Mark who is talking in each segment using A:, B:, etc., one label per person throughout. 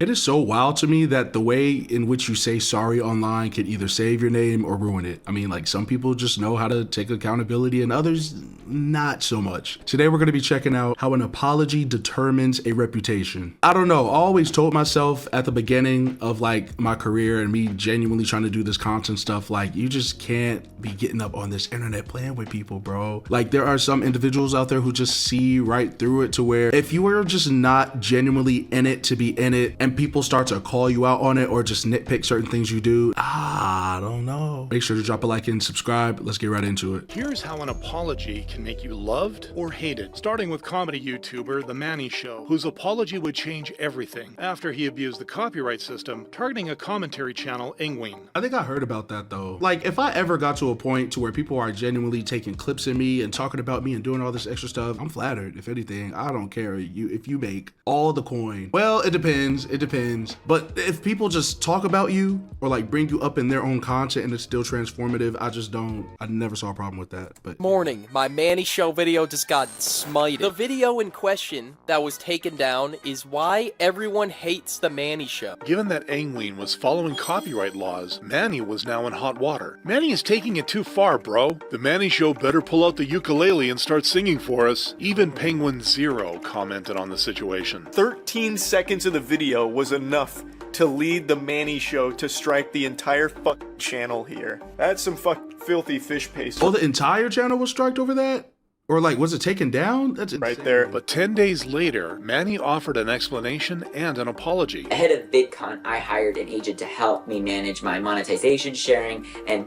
A: It is so wild to me that the way in which you say sorry online can either save your name or ruin it. I mean, like, some people just know how to take accountability and others not so much. Today we're going to be checking out how an apology determines a reputation. I don't know, I always told myself at the beginning of like my career and me genuinely trying to do this content stuff, like, you just can't be getting up on this internet playing with people, bro. Like, there are some individuals out there who just see right through it, to where if you are just not genuinely in it to be in it, and people start to call you out on it or just nitpick certain things you do, I don't know. Make sure to drop a like and subscribe. Let's get right into it.
B: Here's how an apology can make you loved or hated. Starting with comedy YouTuber The Manny Show, whose apology would change everything after he abused the copyright system, targeting a commentary channel, Ingween.
A: I think I heard about that though. Like, if I ever got to a point to where people are genuinely taking clips of me and talking about me and doing all this extra stuff, I'm flattered. If anything, I don't care if you make all the coin. Well, it depends. It depends. But if people just talk about you or like bring you up in their own content and it's still transformative, I never saw a problem with that. But
C: morning, my Manny Show video just got smited. The video in question that was taken down is why everyone hates the Manny Show.
B: Given that Ingween was following copyright laws, Manny was now in hot water. Manny is taking it too far, bro. The Manny Show better pull out the ukulele and start singing for us. Even Penguin Zero commented on the situation.
D: 13 seconds of the video was enough to lead the Manny Show to strike the entire fucking channel here. That's some filthy fish paste.
A: oh, the entire channel was striked over that? Or like, was it taken down? That's insane.
D: Right there.
B: But 10 days later, Manny offered an explanation and an apology.
E: Ahead of VidCon, I hired an agent to help me manage my monetization sharing, and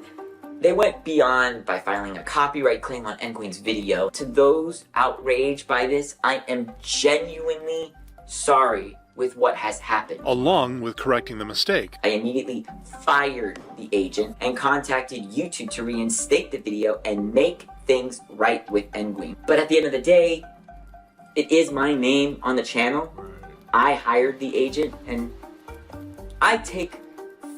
E: they went beyond by filing a copyright claim on Engween's video. To those outraged by this, I am genuinely sorry with what has happened.
B: Along with correcting the mistake.
E: I immediately fired the agent and contacted YouTube to reinstate the video and make things right with Engween. But at the end of the day, it is my name on the channel. I hired the agent and I take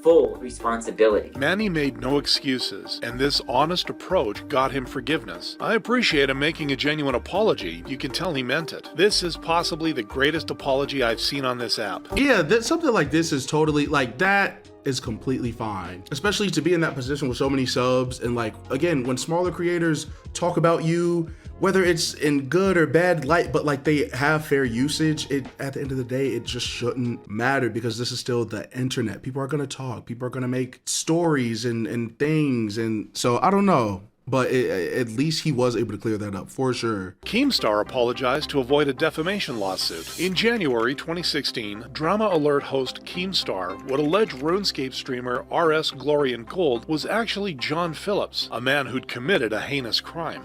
E: full responsibility.
B: Manny made no excuses, and this honest approach got him forgiveness. I appreciate him making a genuine apology. You can tell he meant it. This is possibly the greatest apology I've seen on this app.
A: Yeah, something like this is totally, like, that is completely fine. Especially to be in that position with so many subs, and like, again, when smaller creators talk about you, whether it's in good or bad light, but like they have fair usage, at the end of the day, it just shouldn't matter, because this is still the internet. People are gonna talk, people are gonna make stories and things, and so I don't know. But at least he was able to clear that up, for sure.
B: Keemstar apologized to avoid a defamation lawsuit. In January 2016, Drama Alert host Keemstar would allege RuneScape streamer RS Glory and Gold was actually John Phillips, a man who'd committed a heinous crime.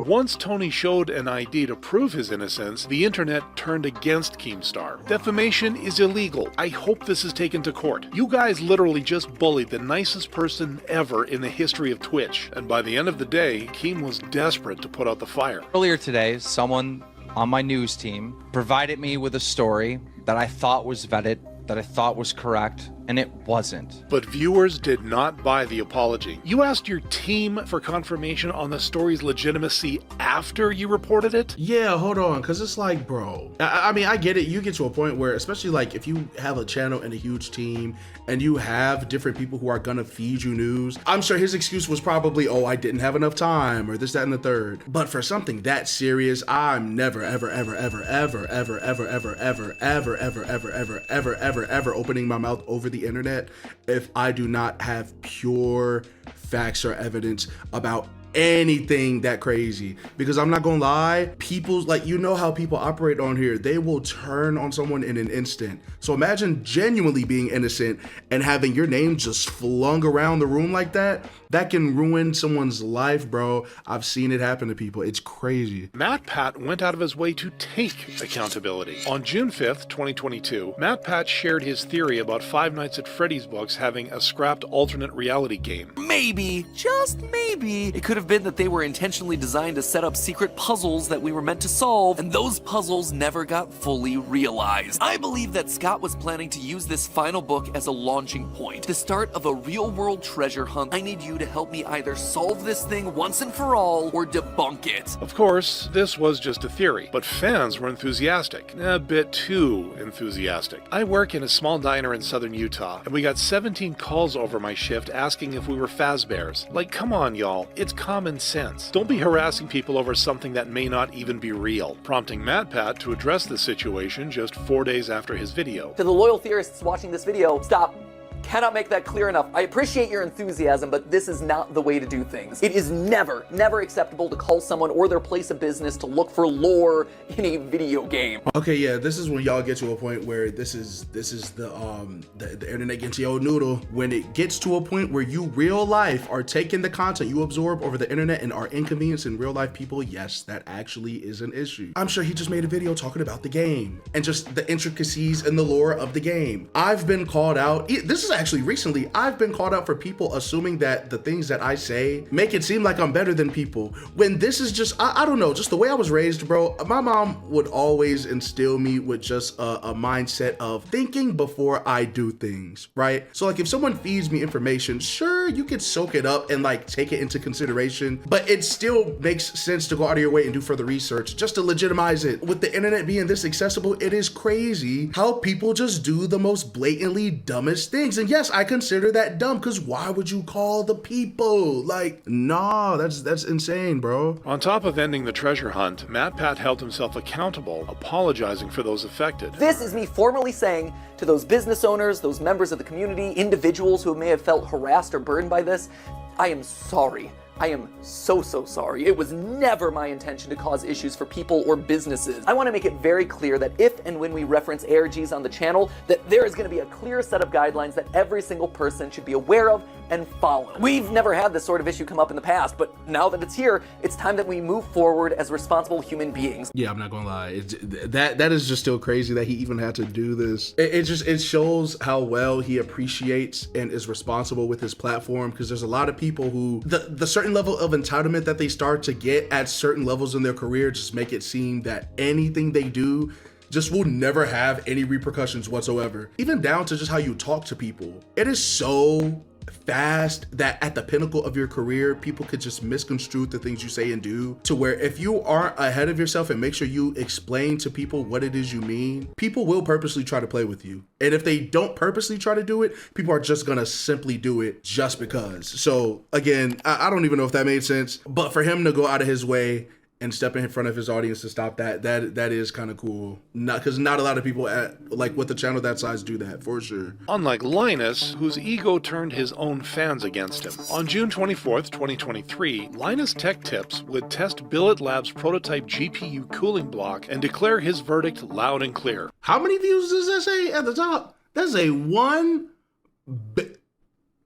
B: Once Tony showed an ID to prove his innocence, the internet turned against Keemstar. Defamation is illegal. I hope this is taken to court. You guys literally just bullied the nicest person ever in the history of Twitch, and by the end of the day, Keem was desperate to put out the fire.
F: Earlier today, someone on my news team provided me with a story that I thought was vetted, that I thought was correct, and it wasn't.
B: But viewers did not buy the apology. You asked your team for confirmation on the story's legitimacy after you reported it?
A: Yeah, hold on, because it's like, bro, I mean, I get it. You get to a point where, especially like if you have a channel and a huge team and you have different people who are gonna feed you news, I'm sure his excuse was probably, oh, I didn't have enough time, or this, that, and the third. But for something that serious, I'm never, ever, ever, ever, ever, ever, ever, ever, ever, ever, ever, ever, ever, ever, ever, ever opening my mouth over the internet if I do not have pure facts or evidence about anything that crazy. Because I'm not gonna lie, people's, like, you know how people operate on here, they will turn on someone in an instant. So imagine genuinely being innocent and having your name just flung around the room like that. That can ruin someone's life, bro. I've seen it happen to people. It's crazy.
B: MatPat went out of his way to take accountability. On June 5th, 2022, MatPat shared his theory about Five Nights at Freddy's books having a scrapped alternate reality game.
G: Maybe, just maybe, it could have have been that they were intentionally designed to set up secret puzzles that we were meant to solve, and those puzzles never got fully realized. I believe that Scott was planning to use this final book as a launching point, the start of a real-world treasure hunt. I need you to help me either solve this thing once and for all, or debunk it.
B: Of course, this was just a theory, but fans were enthusiastic. A bit too enthusiastic. I work in a small diner in southern Utah, and we got 17 calls over my shift asking if we were Fazbears. Like, come on, y'all. It's common sense. Don't be harassing people over something that may not even be real. Prompting MatPat to address the situation just 4 days after his video.
G: To the loyal theorists watching this video, stop. Cannot make that clear enough. I appreciate your enthusiasm, but this is not the way to do things. It is never acceptable to call someone or their place of business to look for lore in a video game.
A: Okay, yeah, this is when y'all get to a point where this is the internet gets your noodle. When it gets to a point where you real life are taking the content you absorb over the internet and are inconveniencing real life people, yes, that actually is an issue. I'm sure he just made a video talking about the game and just the intricacies and the lore of the game. I've been called out. This is actually recently, I've been called out for people assuming that the things that I say make it seem like I'm better than people, when this is just, I don't know, just the way I was raised, bro. My mom would always instill me with just a mindset of thinking before I do things, right? So like if someone feeds me information, sure, you could soak it up and like take it into consideration, but it still makes sense to go out of your way and do further research just to legitimize it. With the internet being this accessible, it is crazy how people just do the most blatantly dumbest things. And yes, I consider that dumb, because why would you call the people? Like, nah, that's insane, bro.
B: On top of ending the treasure hunt, MatPat held himself accountable, apologizing for those affected.
G: This is me formally saying to those business owners, those members of the community, individuals who may have felt harassed or burdened by this, I am sorry. I am so sorry. It was never my intention to cause issues for people or businesses. I want to make it very clear that if and when we reference ARGs on the channel, that there is going to be a clear set of guidelines that every single person should be aware of and follow. We've never had this sort of issue come up in the past, but now that it's here, it's time that we move forward as responsible human beings.
A: Yeah, I'm not gonna lie. That is just still crazy that he even had to do this. It shows how well he appreciates and is responsible with his platform, because there's a lot of people who the certain level of entitlement that they start to get at certain levels in their career just make it seem that anything they do just will never have any repercussions whatsoever. Even down to just how you talk to people. It is so fast that at the pinnacle of your career, people could just misconstrue the things you say and do, to where if you aren't ahead of yourself and make sure you explain to people what it is you mean, people will purposely try to play with you. And if they don't purposely try to do it, people are just gonna simply do it just because. So again, I don't even know if that made sense, but for him to go out of his way and step in front of his audience to stop that is kind of cool. Because not a lot of people with a channel that size do that, for sure.
B: Unlike Linus, whose ego turned his own fans against him. On June 24th, 2023, Linus Tech Tips would test Billet Labs' prototype GPU cooling block and declare his verdict loud and clear.
A: How many views does that say at the top? That's a one.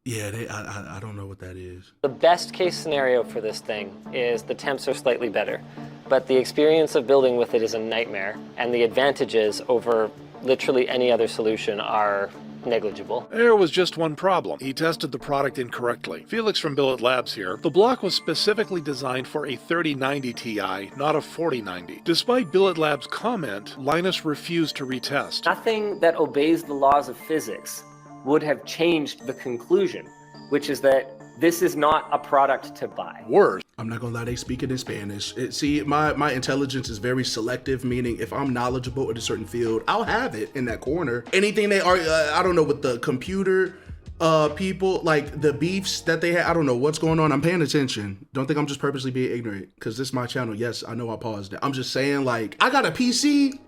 A: Yeah, I don't know what that is.
H: The best case scenario for this thing is the temps are slightly better, but the experience of building with it is a nightmare, and the advantages over literally any other solution are negligible.
B: There was just one problem. He tested the product incorrectly. Felix from Billet Labs here. The block was specifically designed for a 3090 Ti, not a 4090. Despite Billet Labs' comment, Linus refused to retest.
H: Nothing that obeys the laws of physics would have changed the conclusion, which is that this is not a product to buy.
B: Worse.
A: I'm not gonna lie, they speak it in Spanish. See, my intelligence is very selective, meaning if I'm knowledgeable in a certain field, I'll have it in that corner. Anything they are, I don't know, with the computer people, like the beefs that they had, I don't know what's going on. I'm paying attention. Don't think I'm just purposely being ignorant, because this is my channel. Yes, I know I paused it. I'm just saying, like, I got a PC,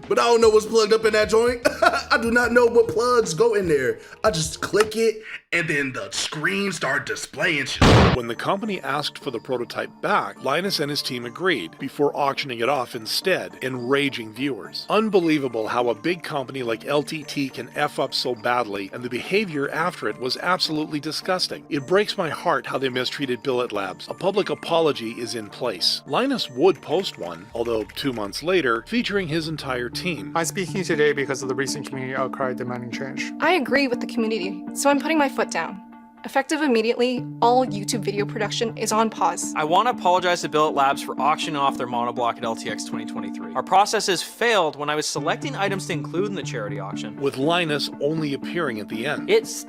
A: but I don't know what's plugged up in that joint. I do not know what plugs go in there. I just click it and then the screen start displaying shit.
B: When the company asked for the prototype back, Linus and his team agreed, before auctioning it off instead, enraging viewers. Unbelievable how a big company like LTT can F up so badly, and the behavior after it was absolutely disgusting. It breaks my heart how they mistreated Billet Labs. A public apology is in place. Linus would post one, although 2 months later, featuring his entire team.
I: I'm speaking today because of the recent community outcry demanding change.
J: I agree with the community, so I'm putting my foot down.
I: Effective immediately, all YouTube video production is on pause.
J: I want to apologize to Billet Labs for auctioning off their monoblock at LTX 2023. Our processes failed when I was selecting items to include in the charity auction.
B: With Linus only appearing at the end.
H: It's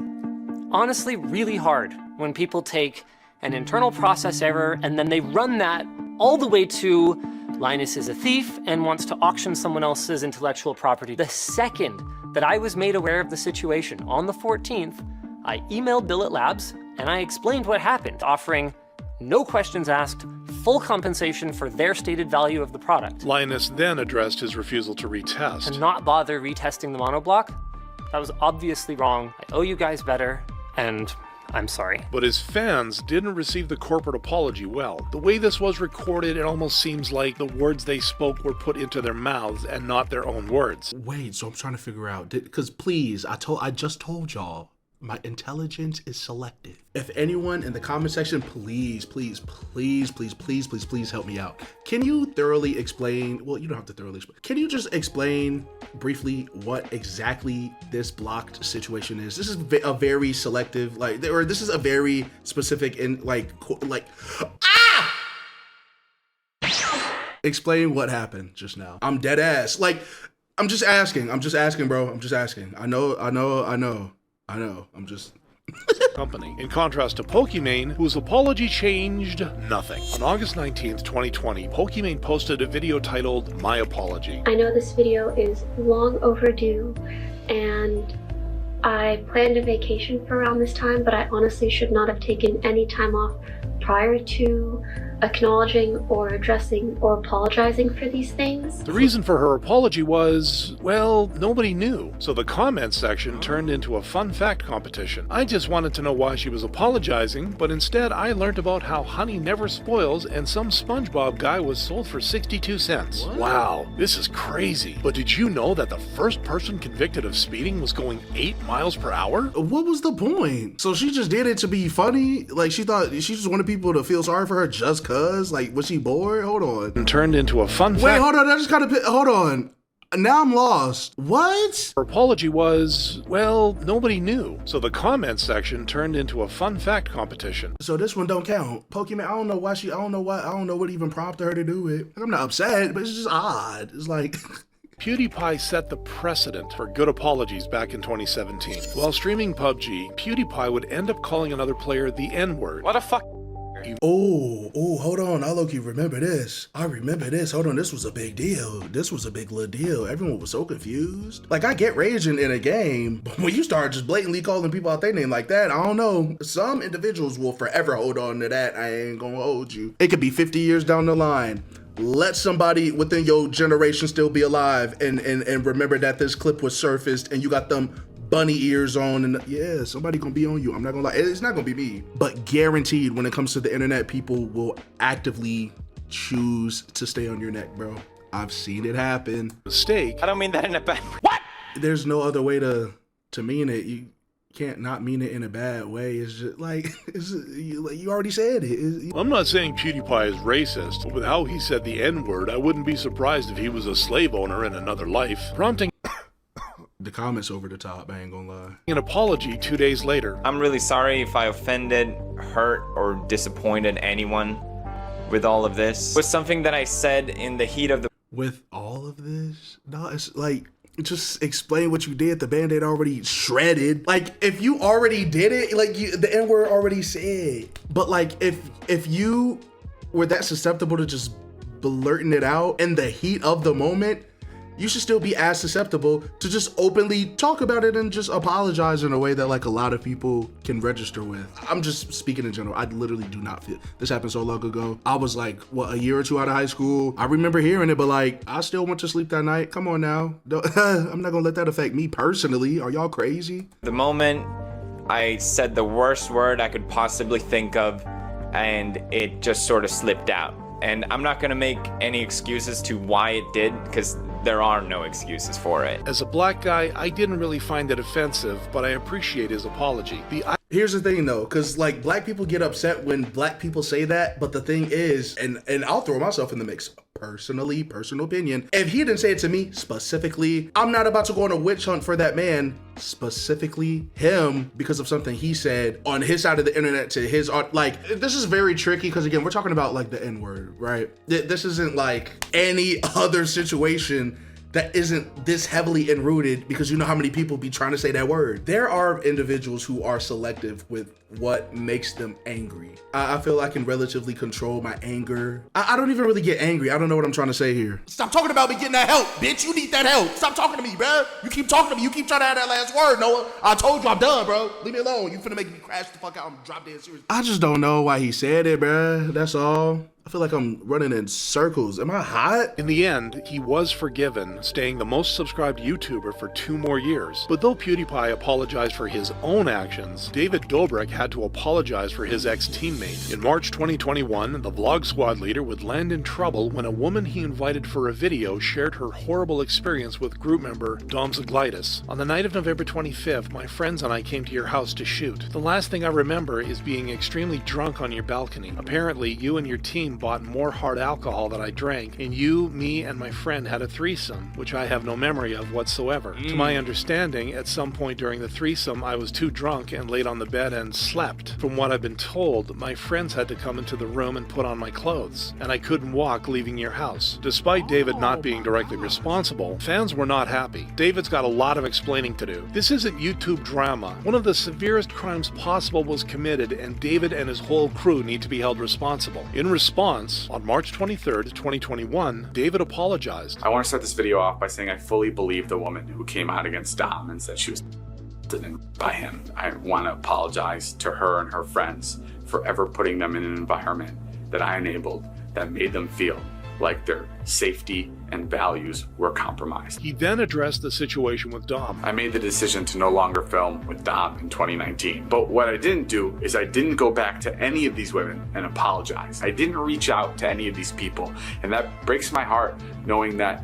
H: honestly really hard when people take an internal process error and then they run that all the way to Linus is a thief and wants to auction someone else's intellectual property. The second that I was made aware of the situation on the 14th, I emailed Billet Labs and I explained what happened, offering no questions asked, full compensation for their stated value of the product.
B: Linus then addressed his refusal to retest.
H: To not bother retesting the monoblock? That was obviously wrong. I owe you guys better, and I'm sorry.
B: But his fans didn't receive the corporate apology well. The way this was recorded, it almost seems like the words they spoke were put into their mouths and not their own words.
A: Wait, so I'm trying to figure out, because please, I just told y'all, my intelligence is selective. If anyone in the comment section, please help me out. Can you thoroughly explain, well, you don't have to thoroughly explain. Can you just explain briefly what exactly this blocked situation is? This is a very selective, or this is a very specific and explain what happened just now. I'm dead ass. I'm just asking, bro. I'm just asking. I know. I'm just...
B: Company. In contrast to Pokimane, whose apology changed nothing. On August 19th, 2020, Pokimane posted a video titled My Apology.
K: I know this video is long overdue, and I planned a vacation for around this time, but I honestly should not have taken any time off prior to acknowledging or addressing or apologizing for these things.
B: The reason for her apology was, well, nobody knew. So the comments section turned into a fun fact competition. I just wanted to know why she was apologizing, but instead I learned about how honey never spoils and some SpongeBob guy was sold for 62 cents.
A: What?
B: Wow, this is crazy. But did you know that the first person convicted of speeding was going 8 miles per hour?
A: What was the point? So she just did it to be funny? She thought she just wanted people to feel sorry for her just cause? Was she bored? Hold on.
B: And turned into a fun fact.
A: Wait, hold on. I just kind of... Hold on. Now I'm lost. What?
B: Her apology was, well, nobody knew. So the comments section turned into a fun fact competition.
A: So this one don't count. Pokimane, I don't know what even prompted her to do it. I'm not upset, but it's just odd. It's like...
B: PewDiePie set the precedent for good apologies back in 2017. While streaming PUBG, PewDiePie would end up calling another player the N-word.
J: What the fuck?
A: Oh, hold on. I low-key remember this. I remember this. Hold on. This was a big deal. This was a big little deal. Everyone was so confused. I get raging in a game, but when you start just blatantly calling people out their name like that, I don't know. Some individuals will forever hold on to that. I ain't gonna hold you. It could be 50 years down the line. Let somebody within your generation still be alive and remember that this clip was surfaced and you got them bunny ears on, and yeah, somebody gonna be on you. I'm not gonna lie, it's not gonna be me, but guaranteed when it comes to the internet, people will actively choose to stay on your neck, bro. I've seen it happen.
B: Mistake.
J: I don't mean that in a bad... What?
A: There's no other way to mean it. You can't not mean it in a bad way. It's just you already said it.
B: I'm not saying PewDiePie is racist, but with how he said the N-word, I wouldn't be surprised if he was a slave owner in another life, prompting
A: the comments over the top, I ain't gonna lie.
B: An apology 2 days later.
L: I'm really sorry if I offended, hurt, or disappointed anyone with all of this. It was something that I said in the heat of the...
A: With all of this? No, it's just explain what you did. The Band-Aid already shredded. If you already did it, the N-word already said. But if you were that susceptible to just blurting it out in the heat of the moment, you should still be as susceptible to just openly talk about it and just apologize in a way that a lot of people can register with. I'm just speaking in general. I literally do not feel this happened so long ago. I was a year or two out of high school. I remember hearing it, but I still went to sleep that night. Come on now. I'm not gonna let that affect me personally. Are y'all crazy?
L: The moment I said the worst word I could possibly think of, and it just sort of slipped out. And I'm not gonna make any excuses to why it did, because there are no excuses for it.
B: As a black guy, I didn't really find it offensive, but I appreciate his apology.
A: Here's the thing though, because like black people get upset when black people say that, but the thing is, and I'll throw myself in the mix, personal opinion, if he didn't say it to me specifically, I'm not about to go on a witch hunt for that man, specifically him, because of something he said on his side of the internet to his art. Like, this is very tricky because again, we're talking about like the N-word, right? This isn't like any other situation that isn't this heavily enrooted, because you know how many people be trying to say that word. There are individuals who are selective with what makes them angry. I feel I can relatively control my anger. I don't even really get angry. I don't know what I'm trying to say here. Stop talking about me getting that help, bitch. You need that help. Stop talking to me, bro. You keep talking to me. You keep trying to have that last word, Noah. I told you I'm done, bro. Leave me alone. You finna make me crash the fuck out and drop dead serious. I just don't know why he said it, bro. That's all. I feel like I'm running in circles. Am I hot?
B: In the end, he was forgiven, staying the most subscribed YouTuber for 2 more years. But though PewDiePie apologized for his own actions, David Dobrik had to apologize for his ex-teammate. In March 2021, the Vlog Squad leader would land in trouble when a woman he invited for a video shared her horrible experience with group member Dom Zaglitis. On the night of November 25th, my friends and I came to your house to shoot. The last thing I remember is being extremely drunk on your balcony. Apparently, you and your team bought more hard alcohol than I drank, and you, me, and my friend had a threesome, which I have no memory of whatsoever. To my understanding, at some point during the threesome, I was too drunk and laid on the bed and slept. From what I've been told, my friends had to come into the room and put on my clothes, and I couldn't walk leaving your house. Despite David not being directly responsible, fans were not happy. David's got a lot of explaining to do. This isn't YouTube drama. One of the severest crimes possible was committed, and David and his whole crew need to be held responsible. In response, on March 23rd, 2021, David apologized.
M: I want to start this video off by saying I fully believe the woman who came out against Dom and said she was by him. I want to apologize to her and her friends for ever putting them in an environment that I enabled that made them feel like their safety and values were compromised.
B: He then addressed the situation with Dom.
M: I made the decision to no longer film with Dom in 2019. But what I didn't do is I didn't go back to any of these women and apologize. I didn't reach out to any of these people. And that breaks my heart knowing that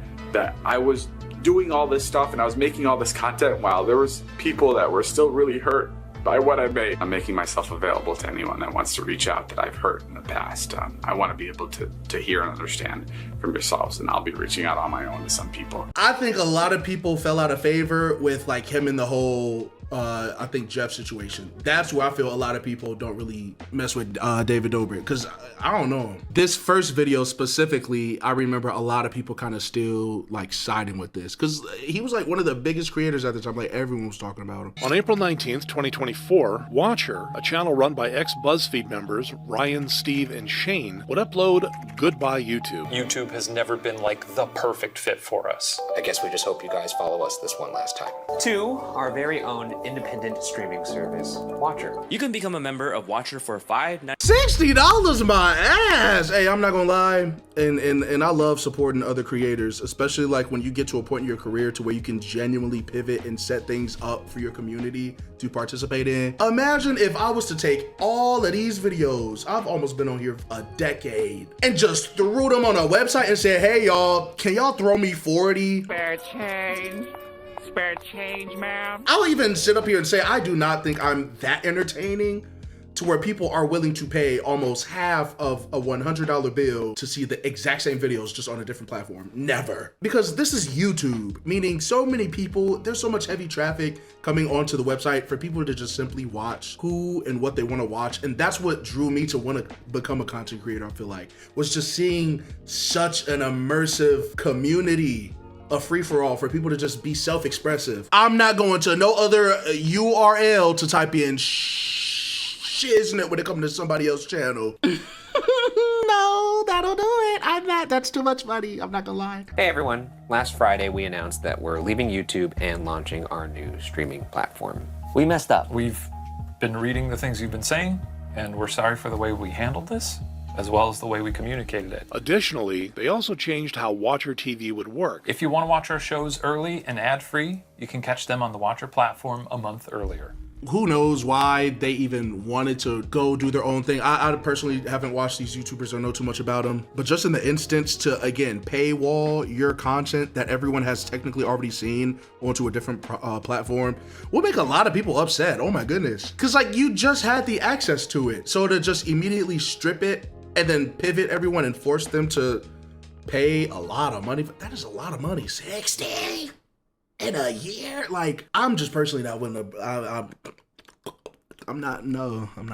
M: I was doing all this stuff and I was making all this content while there was people that were still really hurt by what I made. I'm making myself available to anyone that wants to reach out that I've hurt in the past. I want to be able to hear and understand from yourselves, and I'll be reaching out on my own to some people.
A: I think a lot of people fell out of favor with like him and the whole I think Jeff situation. That's where I feel a lot of people don't really mess with David Dobrik, because I don't know. This first video specifically, I remember a lot of people kind of still like siding with this, because he was like one of the biggest creators at the time. Like everyone was talking about him.
B: On April 19th, 2024, Watcher, a channel run by ex-BuzzFeed members Ryan, Steve, and Shane, would upload Goodbye YouTube.
N: YouTube has never been like the perfect fit for us. I guess we just hope you guys follow us this one last time.
O: To our very own independent streaming service, Watcher. You can become a member of Watcher for
A: $60 my ass. Hey, I'm not gonna lie, and I love supporting other creators, especially like when you get to a point in your career to where you can genuinely pivot and set things up for your community to participate in. Imagine if I was to take all of these videos, I've almost been on here a decade, and just threw them on a website and said, hey y'all, can y'all throw me 40?
P: Spare change. Spare change, ma'am.
A: I'll even sit up here and say I do not think I'm that entertaining to where people are willing to pay almost half of a $100 bill to see the exact same videos just on a different platform. Never. Because this is YouTube, meaning so many people, there's so much heavy traffic coming onto the website for people to just simply watch who and what they want to watch. And that's what drew me to want to become a content creator, I feel like, was just seeing such an immersive community, a free-for-all for people to just be self-expressive. I'm not going to no other URL to type in shiznit when it comes to somebody else's channel. No, that'll do it. That's too much money. I'm not gonna lie.
O: Hey everyone, last Friday we announced that we're leaving YouTube and launching our new streaming platform. We messed up.
N: We've been reading the things you've been saying, and we're sorry for the way we handled this, as well as the way we communicated it.
B: Additionally, they also changed how Watcher TV would work.
N: If you want to watch our shows early and ad-free, you can catch them on the Watcher platform a month earlier.
A: who knows why they even wanted to go do their own thing. I personally haven't watched these YouTubers or know too much about them, but just in the instance to, again, paywall your content that everyone has technically already seen onto a different platform will make a lot of people upset. Oh my goodness. Cause like you just had the access to it. So to just immediately strip it and then pivot everyone and force them to pay a lot of money, that is a lot of money. 60 in a year? Like, I'm just personally not willing to, I'm not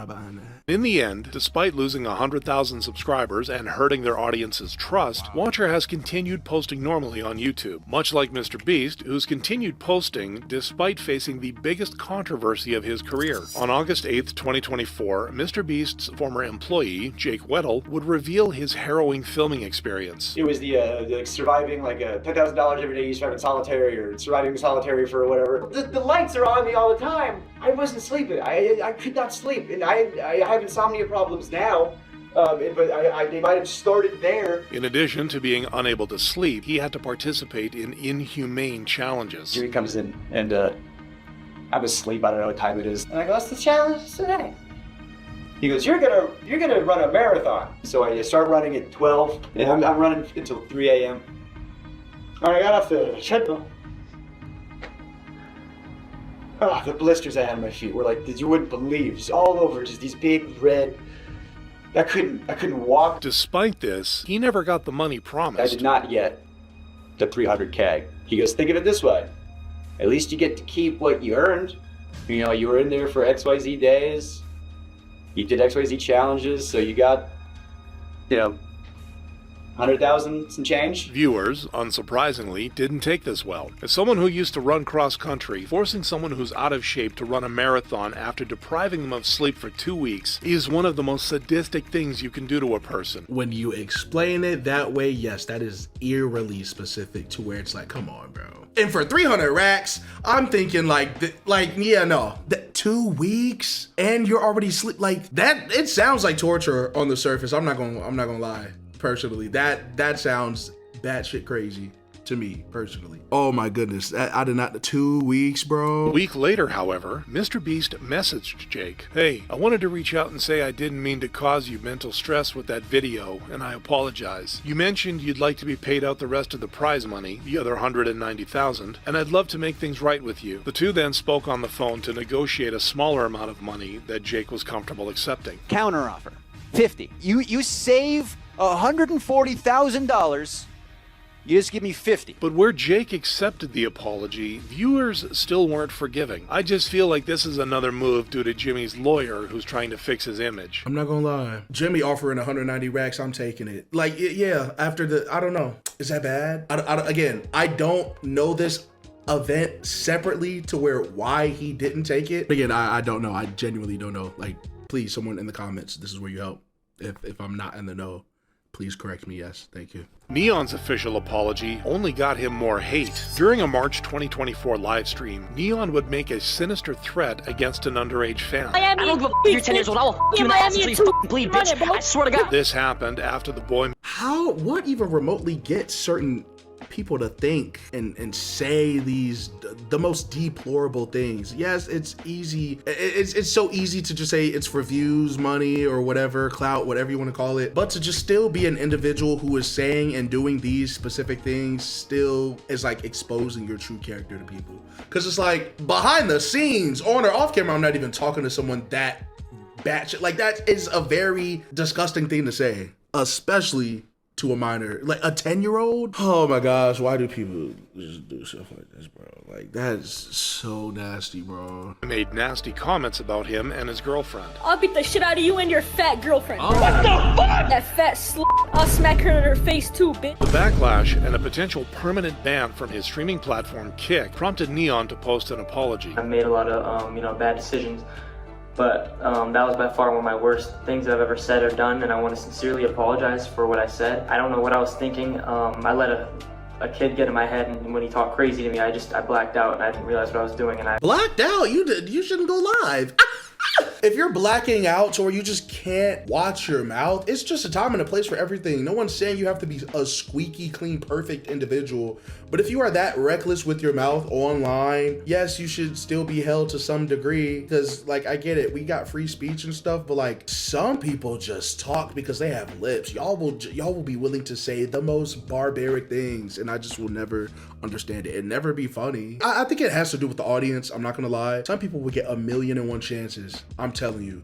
A: buying that.
B: In the end, despite losing 100,000 subscribers and hurting their audience's trust, Watcher has continued posting normally on YouTube, much like Mr. Beast, who's continued posting despite facing the biggest controversy of his career. On August 8th, 2024, Mr. Beast's former employee, Jake Weddle, would reveal his harrowing filming experience.
Q: It was the surviving like $10,000 every day you survive in solitary or surviving solitary for whatever. The lights are on me all the time. I wasn't sleeping. I could not sleep, and I have insomnia problems now, but they might have started there.
B: In addition to being unable to sleep, he had to participate in inhumane challenges.
Q: Here he comes in, and I'm asleep. I don't know what time it is. And I go, "What's the challenge today?" He goes, "You're gonna run a marathon." So I start running at 12, and I'm running until 3 a.m. All right, I got off the treadmill. Oh, the blisters I had on my feet were like, you wouldn't believe, just all over, just these big red. I couldn't walk.
B: Despite this, he never got the money promised.
Q: I did not get the 300K. He goes, think of it this way. At least you get to keep what you earned. You know, you were in there for XYZ days. You did XYZ challenges, so you got, 100,000 some change.
B: Viewers, unsurprisingly, didn't take this well. As someone who used to run cross-country, forcing someone who's out of shape to run a marathon after depriving them of sleep for 2 weeks is one of the most sadistic things you can do to a person.
A: When you explain it that way, yes, that is eerily specific to where it's like, come on, bro. And for 300 racks, I'm thinking that 2 weeks and you're already sleep like that. It sounds like torture on the surface. I'm not gonna lie. Personally, that sounds batshit crazy to me personally. Oh my goodness, I did not. 2 weeks, bro.
B: A week later, however, Mr. Beast messaged Jake, "Hey, I wanted to reach out and say I didn't mean to cause you mental stress with that video, and I apologize. You mentioned you'd like to be paid out the rest of the prize money, the other 190,000, and I'd love to make things right with you." The two then spoke on the phone to negotiate a smaller amount of money that Jake was comfortable accepting.
R: Counteroffer, 50. You save $140,000. You just give me 50.
B: But where Jake accepted the apology, viewers still weren't forgiving. I just feel like this is another move due to Jimmy's lawyer who's trying to fix his image.
A: I'm not gonna lie. Jimmy offering 190 racks, I'm taking it. Like, yeah, after I don't know. Is that bad? Again, I don't know this event separately to why he didn't take it. Again, I don't know. I genuinely don't know. Like, please, someone in the comments, this is where you help. If I'm not in the know, please correct me. Yes, thank you.
B: Neon's official apology only got him more hate. During a March 2024 live stream, Neon would make a sinister threat against an underage fan.
S: I don't give a f***, you're 10 years old. I will f*** you in the ass until you f***ing bleed, bitch. I swear to God.
B: This happened after the boy...
A: What even remotely gets certain people to think and say the most deplorable things? Yes, it's easy. It's so easy to just say it's for views, money, or whatever, clout, whatever you want to call it. But to just still be an individual who is saying and doing these specific things still is like exposing your true character to people. Because it's like behind the scenes, on or off camera, I'm not even talking to someone that batshit. Like, that is a very disgusting thing to say, especially to a minor, like a 10-year-old. Oh my gosh, why do people just do stuff like this, bro? Like, that is so nasty, bro.
B: Made nasty comments about him and his girlfriend.
S: I'll beat the shit out of you and your fat girlfriend. Oh. What the fuck? That fat slut. I'll smack her in her face too, bitch.
B: The backlash and a potential permanent ban from his streaming platform, Kick, prompted Neon to post an apology.
T: I made a lot of, bad decisions. But that was by far one of my worst things I've ever said or done, and I want to sincerely apologize for what I said. I don't know what I was thinking. I let a kid get in my head, and when he talked crazy to me, I blacked out, and I didn't realize what I was doing. And I
A: blacked out? You shouldn't go live. if you're blacking out to where you just can't watch your mouth, it's just a time and a place for everything. No one's saying you have to be a squeaky clean, perfect individual. But if you are that reckless with your mouth online, yes, you should still be held to some degree. Because like, I get it, we got free speech and stuff, but like some people just talk because they have lips. Y'all will be willing to say the most barbaric things, and I just will never understand it and never be funny. I think it has to do with the audience. I'm not gonna lie. Some people will get 1,000,001 chances. I'm telling you.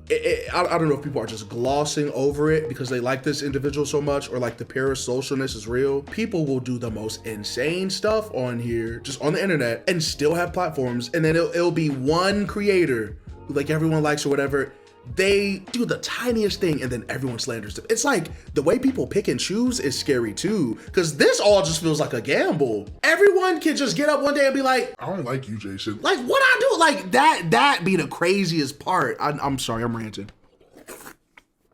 A: I don't know if people are just glossing over it because they like this individual so much, or like the parasocialness is real. People will do the most insane stuff on here, just on the internet, and still have platforms, and then it'll be one creator who like everyone likes or whatever. They do the tiniest thing and then everyone slanders them. It's like the way people pick and choose is scary too, because this all just feels like a gamble. Everyone can just get up one day and be like, I don't like you, Jason. Like, what I do? Like that be the craziest part. I'm sorry, I'm ranting.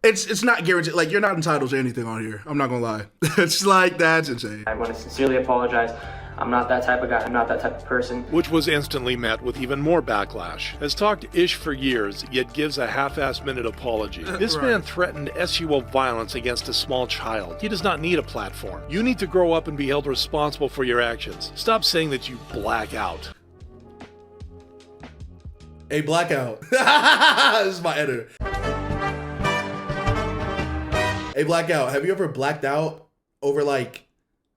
A: It's not guaranteed. Like, you're not entitled to anything on here. I'm not gonna lie. It's like, that's insane.
T: I want to sincerely apologize. I'm not that type of guy. I'm not that type of person.
B: Which was instantly met with even more backlash. Has talked ish for years, yet gives a half-assed minute apology. This man threatened SUO violence against a small child. He does not need a platform. You need to grow up and be held responsible for your actions. Stop saying that you black out.
A: A blackout. This is my editor. A blackout. Have you ever blacked out over like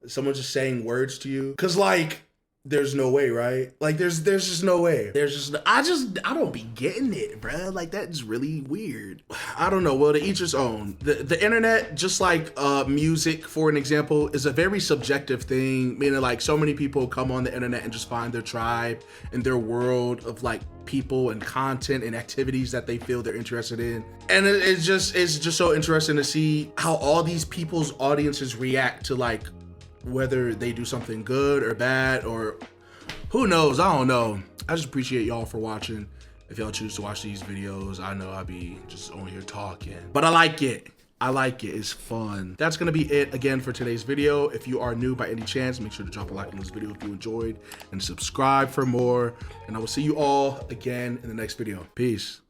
A: someone just saying words to you? Cause like, there's no way, right? Like there's just no way. I don't be getting it, bruh. Like that's really weird. I don't know. Well, to each his own. The internet, just like music, for an example, is a very subjective thing. Meaning like so many people come on the internet and just find their tribe and their world of like people and content and activities that they feel they're interested in. And it's just so interesting to see how all these people's audiences react to like whether they do something good or bad, or who knows, I don't know. I just appreciate y'all for watching. If y'all choose to watch these videos, I know I'll be just on here talking, but I like it. It's fun. That's gonna be it again for today's video. If you are new by any chance, make sure to drop a like on this video if you enjoyed, and subscribe for more. And I will see you all again in the next video. Peace.